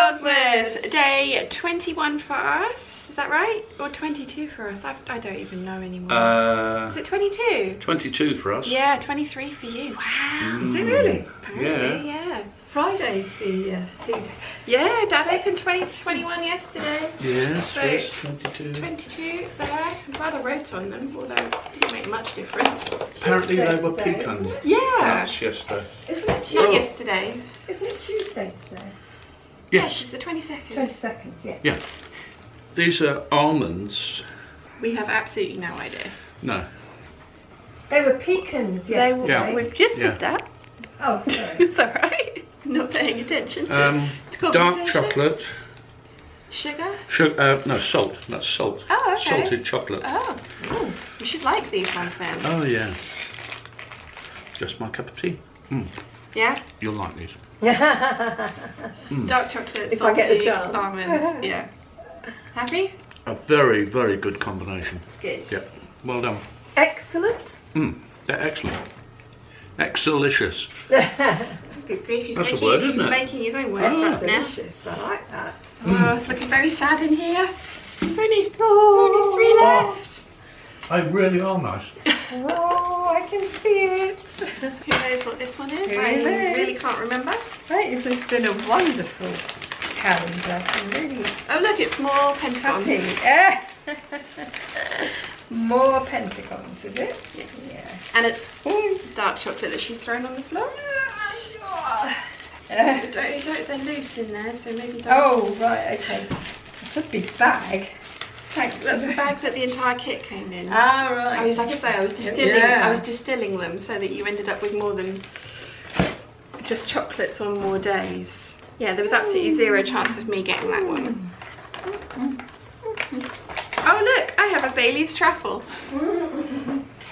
Vlogmas! Day 21 for us, is that right? Or 22 for us? I don't even know anymore. Is it 22? 22 for us. Yeah, 23 for you. Wow. Is it really? Apparently, yeah. Friday's the due date. Yeah, Dad opened 2021 yesterday. Yes, So, yes, 22. 22 there. I'm glad I wrote on them, although it didn't make much difference. Apparently they were Tuesday, pecan Yeah. nuts yesterday. Isn't it Not Tuesday? yesterday. Isn't it Tuesday today? Yes, it's the 22nd. 22nd, yeah. Yeah. These are almonds. We have absolutely no idea. No. They were pecans yesterday. Yeah. We've just Yeah. said that. Oh, sorry. It's alright. Not paying attention to Dark conversation. chocolate. Sugar? No, salt. That's salt. Oh, okay. Salted chocolate. Oh, ooh, you should like these ones then. Oh, yes. Just my cup of tea. Yeah? You'll like these. Dark chocolate, If I get the salty chance. almonds. Yeah. Happy? A very, very good combination. Good. Yeah. Well done. Excellent. They're excellent. Excellicious. Good grief, he's That's a making, word, isn't he's it? making his own words up now. Delicious. I like that. Oh, it's looking very sad in here. There's only 3 left. They really are nice. Oh, I can see it. Who knows what this one is? Who I knows? really can't remember. Right, this has been a wonderful calendar. I'm really Oh look, it's more pentagons. happy. More pentagons, is it? Yes. Yeah. And a dark chocolate that she's thrown on the floor. Don't, they're loose in there, so maybe don't. Oh, right, okay. It could be bag. Thanks. That's a bag that the entire kit came in. Ah, right. I was, like I say, I was distilling. Yeah. I was distilling them so that you ended up with more than just chocolates on more days. Yeah, there was absolutely zero chance of me getting that one. Oh look, I have a Bailey's truffle.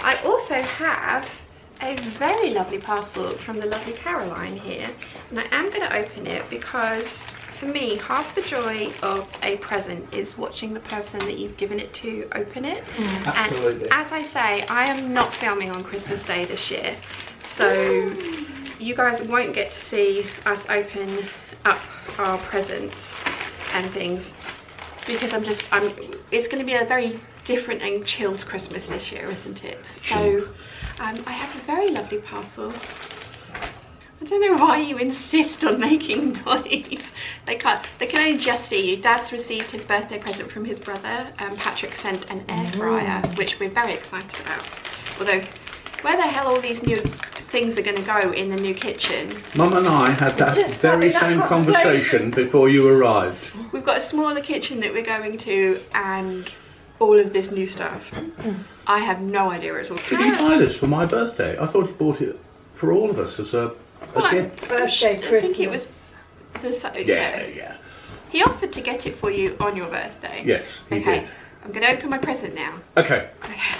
I also have a very lovely parcel from the lovely Caroline here, and I am going to open it because for me, half the joy of a present is watching the person that you've given it to open it. Absolutely. And as I say, I am not filming on Christmas Day this year, so you guys won't get to see us open up our presents and things because it's going to be a very different and chilled Christmas this year, isn't it? So I have a very lovely parcel. I don't know why you insist on making noise. They can only just see you. Dad's received his birthday present from his brother. Patrick sent an air fryer, which we're very excited about. Although, where the hell all these new things are going to go in the new kitchen? Mum and I had that very same conversation before you arrived. We've got a smaller kitchen that we're going to, and all of this new stuff. I have no idea where it's all Did he buy this for my birthday? I thought he bought it for all of us as a gift. Birthday, Christmas. I think it was Yeah. He offered to get it for you on your birthday. Yes, he Okay. did. I'm going to open my present now. Okay,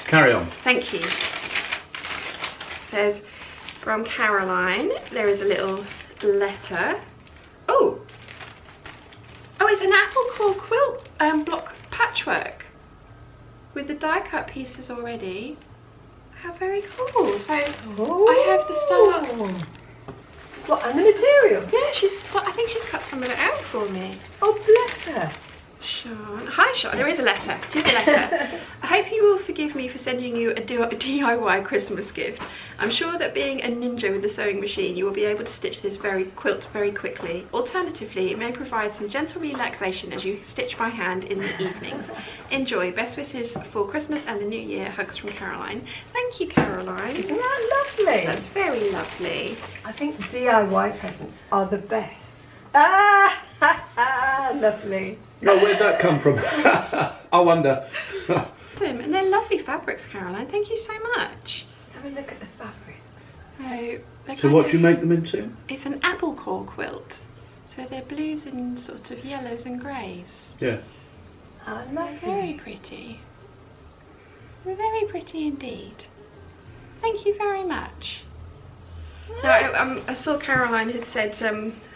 carry on. Thank you. It says, from Caroline, there is a little letter. Oh, it's an apple core quilt block patchwork with the die cut pieces already. How very cool. So I have the start. What, and the material? Yeah, I think she's cut some of it out for me. Oh, bless her. Sean. Hi Sean, there is a letter. Here's a letter. I hope you will forgive me for sending you a DIY Christmas gift. I'm sure that being a ninja with the sewing machine, you will be able to stitch this quilt very quickly. Alternatively, it may provide some gentle relaxation as you stitch by hand in the evenings. Enjoy. Best wishes for Christmas and the New Year. Hugs from Caroline. Thank you, Caroline. Isn't that lovely? That's very lovely. I think DIY presents are the best. Lovely. Oh, where'd that come from? I wonder. And they're lovely fabrics, Caroline. Thank you so much. Let's have a look at the fabrics. So what do you make them into? It's an apple core quilt. So they're blues and sort of yellows and greys. Yeah. Very pretty. They're very pretty indeed. Thank you very much. Now, I saw Caroline had said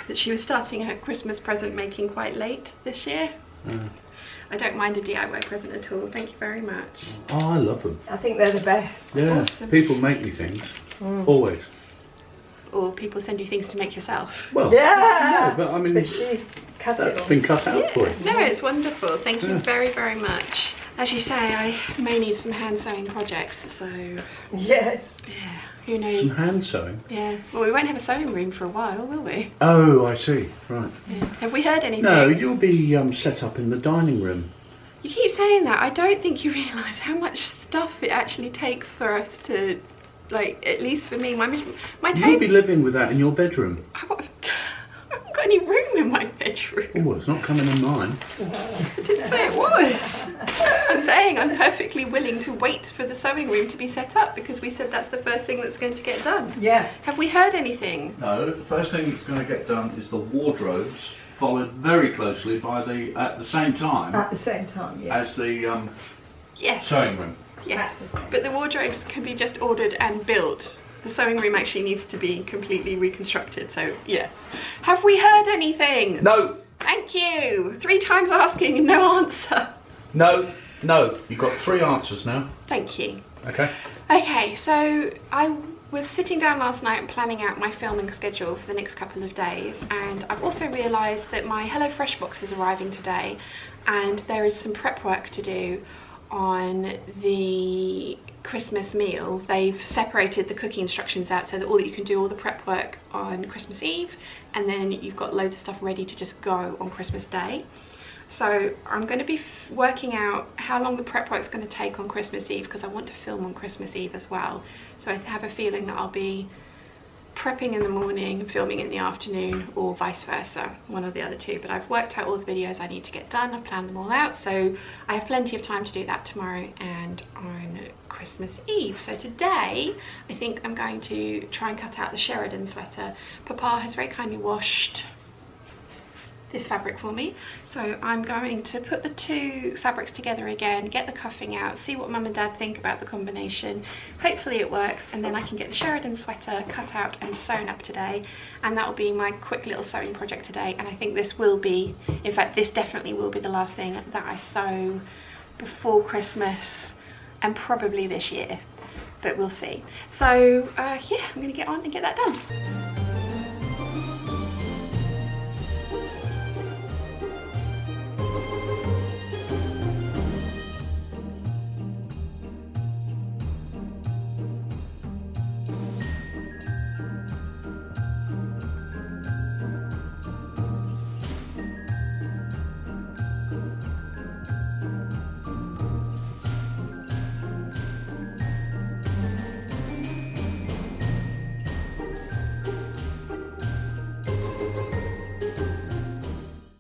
that she was starting her Christmas present making quite late this year. I don't mind a DIY present at all. Thank you very much. Oh, I love them. I think they're the best. Yeah, Awesome. people make me things. Always. or people send you things to make yourself? Well, Yeah. no, but I mean, But she's cut it that's off. been cut out for you. No, it's wonderful. Thank you Yeah. very, very much. As you say, I may need some hand sewing projects, so Yes. yeah, who knows? Some hand sewing. Yeah, well, we won't have a sewing room for a while, will we? Oh, I see. Right. Yeah. Have we heard anything? No, you'll be set up in the dining room. You keep saying that. I don't think you realise how much stuff it actually takes for us to, like, at least for me, my You'll table. be living with that in your bedroom. I haven't got any room in my bedroom. Oh, it's not coming in mine. I didn't say it was. I'm saying I'm perfectly willing to wait for the sewing room to be set up because we said that's the first thing that's going to get done. Yeah. Have we heard anything? No, the first thing that's going to get done is the wardrobes, followed very closely by at the same time At the same time, yeah. as the Yes. sewing room. Yes, but the wardrobes can be just ordered and built. The sewing room actually needs to be completely reconstructed, so yes. Have we heard anything? No, Thank you. 3 times asking and no answer. no, no. You've got 3 answers now. Thank you. Okay. Okay, so I was sitting down last night and planning out my filming schedule for the next couple of days, and I've also realised that my HelloFresh box is arriving today and there is some prep work to do on the Christmas meal. They've separated the cooking instructions out so that you can do all the prep work on Christmas Eve and then you've got loads of stuff ready to just go on Christmas Day. So I'm going to be working out how long the prep work's going to take on Christmas Eve because I want to film on Christmas Eve as well. So I have a feeling that I'll be prepping in the morning and filming in the afternoon, or vice versa, one or the other two. But I've worked out all the videos I need to get done. I've planned them all out, so I have plenty of time to do that tomorrow and on Christmas Eve. So today I think I'm going to try and cut out the Sheridan sweater. Papa has very kindly washed this fabric for me, so I'm going to put the 2 fabrics together again, get the cuffing out, see what Mum and Dad think about the combination. Hopefully it works, and then I can get the Sheridan sweater cut out and sewn up today, and that will be my quick little sewing project today. And I think this will be, in fact this definitely will be the last thing that I sew before Christmas, and probably this year, but we'll see. So yeah, I'm gonna get on and get that done.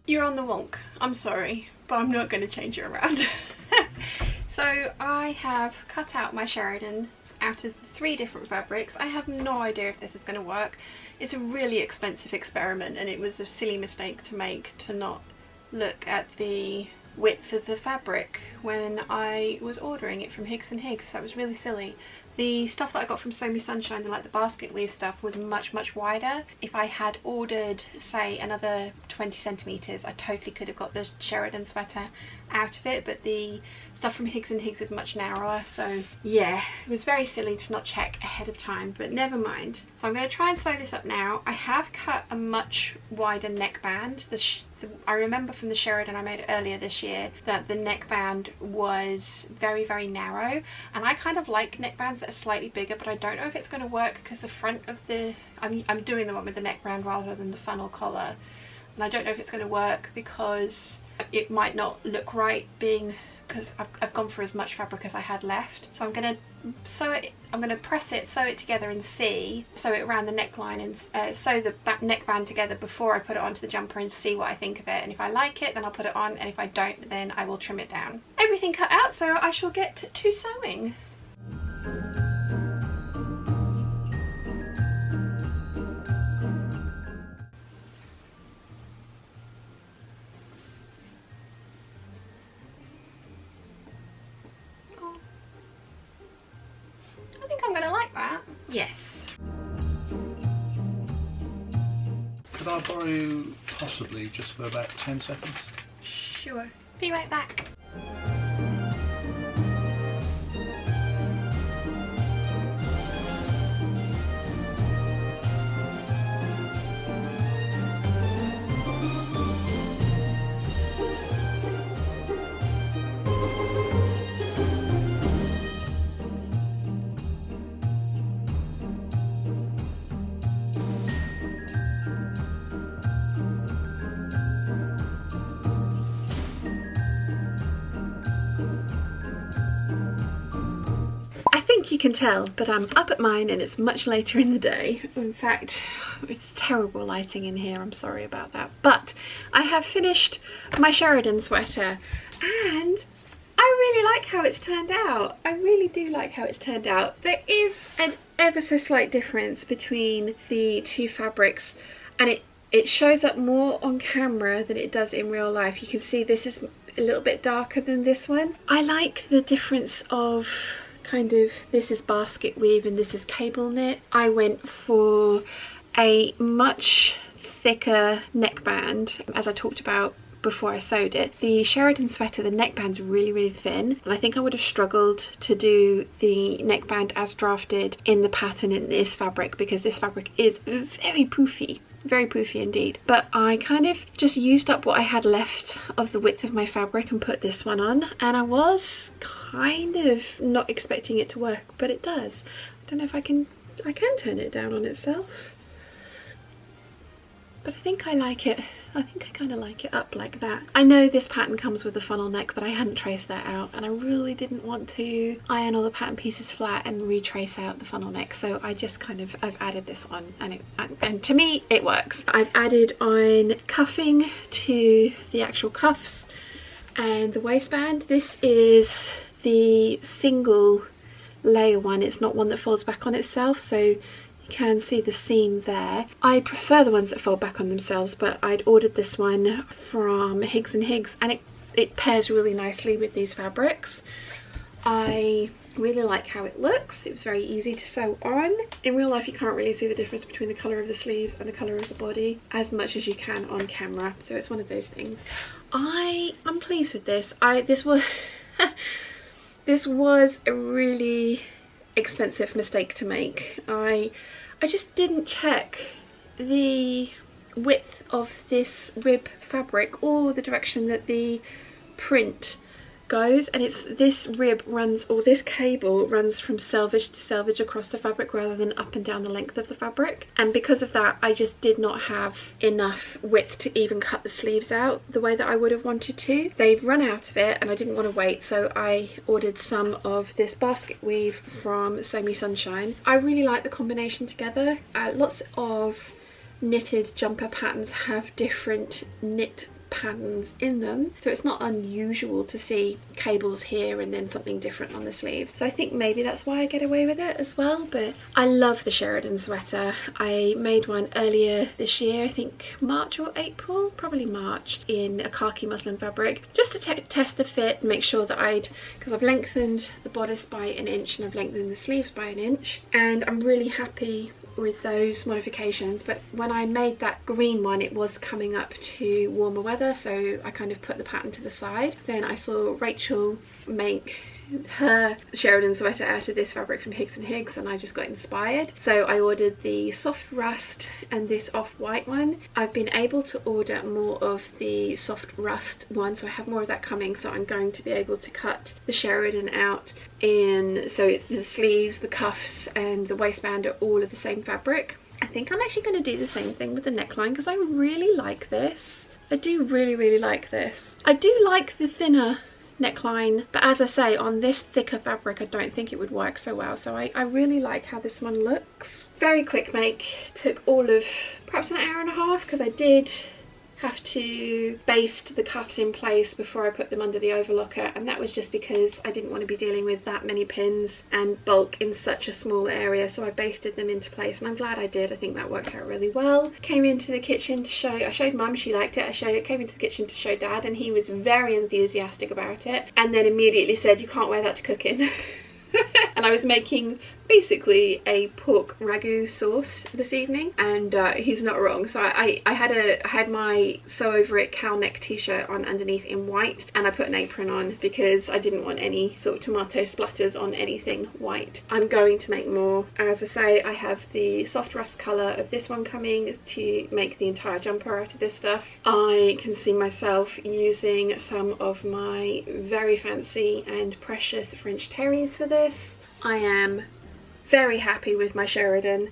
You're on the wonk. I'm sorry, but I'm not going to change it around. So I have cut out my Sheridan out of 3 different fabrics. I have no idea if this is going to work. It's a really expensive experiment and it was a silly mistake to make to not look at the width of the fabric when I was ordering it from Higgs and Higgs. That was really silly. The stuff that I got from Sew Me Sunshine, like the basket weave stuff, was much wider. If I had ordered, say, another 20 centimetres, I totally could have got the Sheridan sweater out of it, but the stuff from Higgs and Higgs is much narrower, so yeah, it was very silly to not check ahead of time, but never mind. So I'm going to try and sew this up now. I have cut a much wider neckband. I remember from the Sheridan I made earlier this year that the neckband was very narrow, and I kind of like neckbands that are slightly bigger, but I don't know if it's going to work because the front of the I'm doing the one with the neckband rather than the funnel collar, and I don't know if it's going to work because it might not look right because I've gone for as much fabric as I had left. So I'm going to sew it, I'm going to press it, sew it together and sew it around the neckline and sew the neckband together before I put it onto the jumper and see what I think of it. And if I like it, then I'll put it on, and if I don't, then I will trim it down. Everything cut out, so I shall get to sewing. I think I'm gonna like that. Yes. Could I borrow you possibly just for about 10 seconds? Sure. Be right back. you can tell, but I'm up at mine and it's much later in the day. In fact, it's terrible lighting in here, I'm sorry about that. But I have finished my Sheridan sweater and I really like how it's turned out. I really do like how it's turned out. There is an ever so slight difference between the two fabrics, and it shows up more on camera than it does in real life. You can see this is a little bit darker than this one. I like the difference of kind of, this is basket weave and this is cable knit. I went for a much thicker neckband, as I talked about before I sewed it. The Sheridan sweater, the neckband's really thin, and I think I would have struggled to do the neckband as drafted in the pattern in this fabric, because this fabric is very poofy indeed. But I kind of just used up what I had left of the width of my fabric and put this one on, and I was kind of not expecting it to work, but it does. I don't know if I can turn it down on itself, but I think I like it. I think I kind of like it up like that. I know this pattern comes with a funnel neck, but I hadn't traced that out, and I really didn't want to iron all the pattern pieces flat and retrace out the funnel neck, so I just kind of, I've added this on, and to me it works. I've added on cuffing to the actual cuffs and the waistband. This is the single layer one, it's not one that folds back on itself, so can see the seam there. I prefer the ones that fold back on themselves, but I'd ordered this one from Higgs and Higgs, and it pairs really nicely with these fabrics. I really like how it looks. It was very easy to sew on. In real life you can't really see the difference between the colour of the sleeves and the colour of the body as much as you can on camera, so it's one of those things. I'm pleased with this. This was this was a really expensive mistake to make. I just didn't check the width of this rib fabric or the direction that the print goes, and it's this rib runs, or this cable runs from selvage to selvage across the fabric rather than up and down the length of the fabric, and because of that I just did not have enough width to even cut the sleeves out the way that I would have wanted to. They've run out of it and I didn't want to wait, so I ordered some of this basket weave from Sew Me Sunshine. I really like the combination together. Lots of knitted jumper patterns have different knit patterns in them, so it's not unusual to see cables here and then something different on the sleeves, so I think maybe that's why I get away with it as well. But I love the Sheridan sweater. I made one earlier this year, I think March or April, probably March, in a khaki muslin fabric, just to test the fit and make sure that because I've lengthened the bodice by an inch and I've lengthened the sleeves by an inch, and I'm really happy with those modifications. But when I made that green one, it was coming up to warmer weather, so I kind of put the pattern to the side. Then I saw Rachel make her Sheridan sweater out of this fabric from Higgs and Higgs, and I just got inspired, so I ordered the soft rust and this off-white one. I've been able to order more of the soft rust one, so I have more of that coming, so I'm going to be able to cut the Sheridan out in, so it's the sleeves, the cuffs and the waistband are all of the same fabric. I think I'm actually going to do the same thing with the neckline because I really like this. I do really like this. I do like the thinner neckline, but as I say, on this thicker fabric I don't think it would work so well, so I really like how this one looks. Very quick make, took all of perhaps an hour and a half because I did have to baste the cuffs in place before I put them under the overlocker, and that was just because I didn't want to be dealing with that many pins and bulk in such a small area, so I basted them into place, and I'm glad I did. I think that worked out really well. Came into the kitchen to show, I showed Mum, she liked it. Came into the kitchen to show Dad, and he was very enthusiastic about it, and then immediately said, you can't wear that to cook in. And I was making basically a pork ragu sauce this evening, and he's not wrong. So I had my sew over it cow neck t-shirt on underneath in white, and I put an apron on because I didn't want any sort of tomato splatters on anything white. I'm going to make more. As I say, I have the soft rust colour of this one coming to make the entire jumper out of this stuff. I can see myself using some of my very fancy and precious French terries for this. I am very happy with my Sheridan,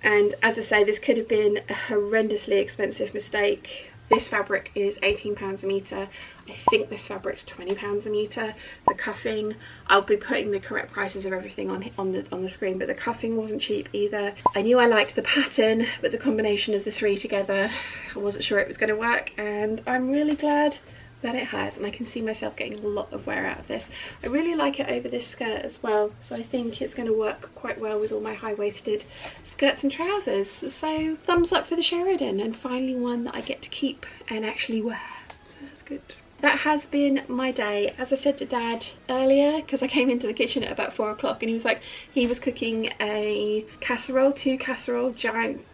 and as I say, this could have been a horrendously expensive mistake. This fabric is £18 a metre. I think this fabric's £20 a metre. The cuffing, I'll be putting the correct prices of everything on the screen, but the cuffing wasn't cheap either. I knew I liked the pattern, but the combination of the three together, I wasn't sure it was going to work, and I'm really glad that it has, and I can see myself getting a lot of wear out of this. I really like it over this skirt as well, so I think it's going to work quite well with all my high-waisted skirts and trousers. So thumbs up for the Sheridan, and finally one that I get to keep and actually wear, so that's good. That has been my day. As I said to Dad earlier, because I came into the kitchen at about 4 o'clock, and he was like, he was cooking a casserole, 2 casserole, giant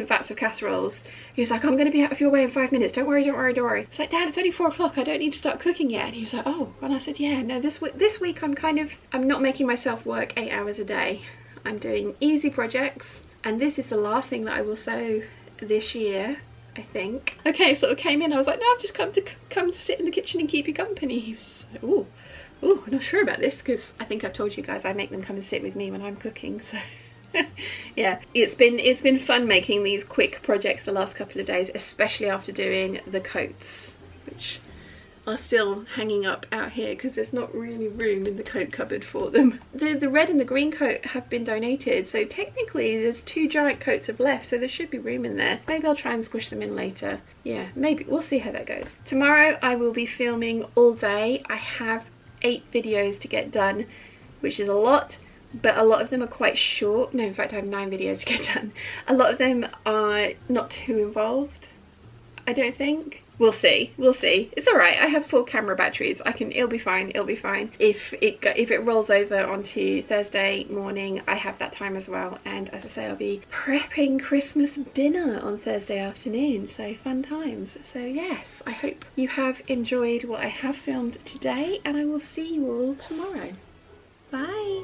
vats of casseroles. He was like, I'm going to be out of your way in 5 minutes, don't worry, don't worry, don't worry. It's like, Dad, it's only 4 o'clock, I don't need to start cooking yet. And he was like, oh. And I said, yeah, no, this week I'm not making myself work 8 hours a day. I'm doing easy projects, and this is the last thing that I will sew this year, I think. Okay, so I came in, I was like, no, I've just come to sit in the kitchen and keep you company. He was like, ooh, I'm not sure about this, because I think I've told you guys I make them come and sit with me when I'm cooking, so yeah, it's been fun making these quick projects the last couple of days, especially after doing the coats, which are still hanging up out here because there's not really room in the coat cupboard for them. The red and the green coat have been donated, so technically there's 2 giant coats of left, so there should be room in there. Maybe I'll try and squish them in later. Yeah, maybe. We'll see how that goes. Tomorrow I will be filming all day. I have 8 videos to get done, which is a lot, but a lot of them are quite short. No, in fact I have 9 videos to get done. A lot of them are not too involved, I don't think. We'll see, we'll see. It's all right, I have 4 camera batteries. It'll be fine, it'll be fine. If it rolls over onto Thursday morning, I have that time as well. And as I say, I'll be prepping Christmas dinner on Thursday afternoon, so fun times. So yes, I hope you have enjoyed what I have filmed today, and I will see you all tomorrow. Bye.